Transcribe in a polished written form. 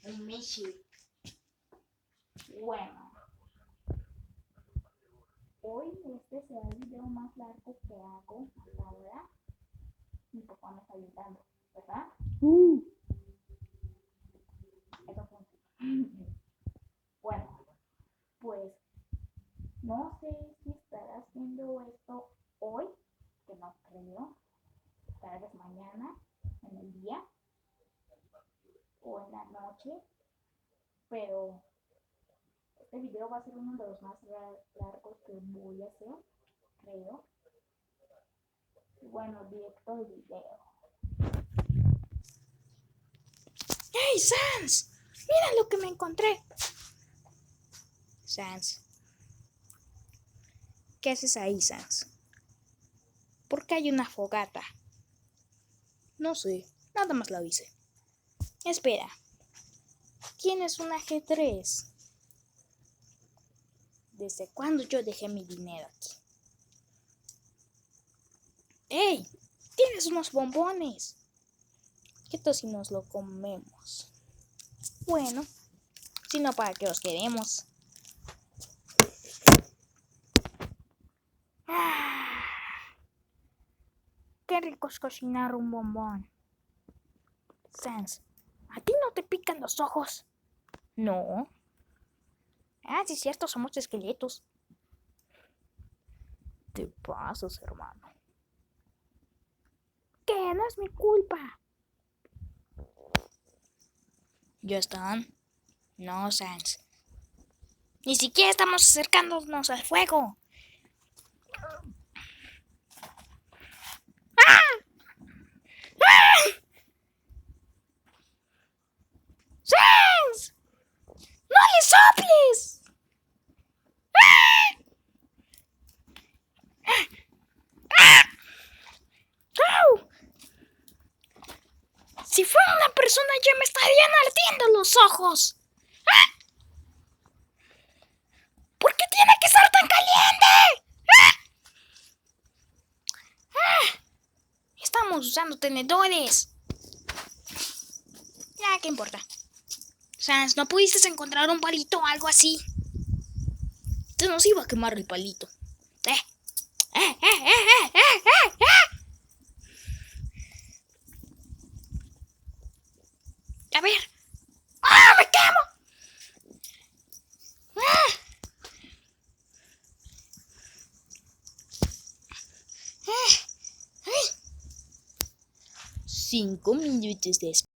Un Michi. Bueno, hoy este será el video más largo que hago hasta ahora. Mi papá me está gritando, ¿verdad? Eso fue. Bueno, pues no sé si estará haciendo esto hoy, que no creo, tal vez mañana, en el día o en la noche, pero este video va a ser uno de los más largos que voy a hacer, creo. Y bueno, directo al video. ¡Hey, Sans! ¡Mira lo que me encontré! Sans, ¿qué haces ahí, Sans? ¿Por qué hay una fogata? No sé, nada más la hice. Espera, ¿quién es un ajedrez? ¿Desde cuándo yo dejé mi dinero aquí? ¡Ey! Tienes unos bombones. ¿Qué tal si nos lo comemos? Bueno, si no, ¿para qué los queremos? Qué rico es cocinar un bombón. Sans, ¿a ti no te pican los ojos? No. Ah, sí es cierto, somos esqueletos. Te pasas, hermano. ¿Qué? No es mi culpa. ¿Ya están? No, Sans. Ni siquiera estamos acercándonos al fuego. ¡Sans! ¡No le soples! ¡Au! Si fuera una persona ya me estarían ardiendo los ojos. ¿Por qué tiene que ser tan caliente? Estamos usando tenedores. Ya, ¿qué importa? Sans, ¿no pudiste encontrar un palito o algo así? Te nos iba a quemar el palito. A ver. ¡Ah, me quemo! 5 minutos después.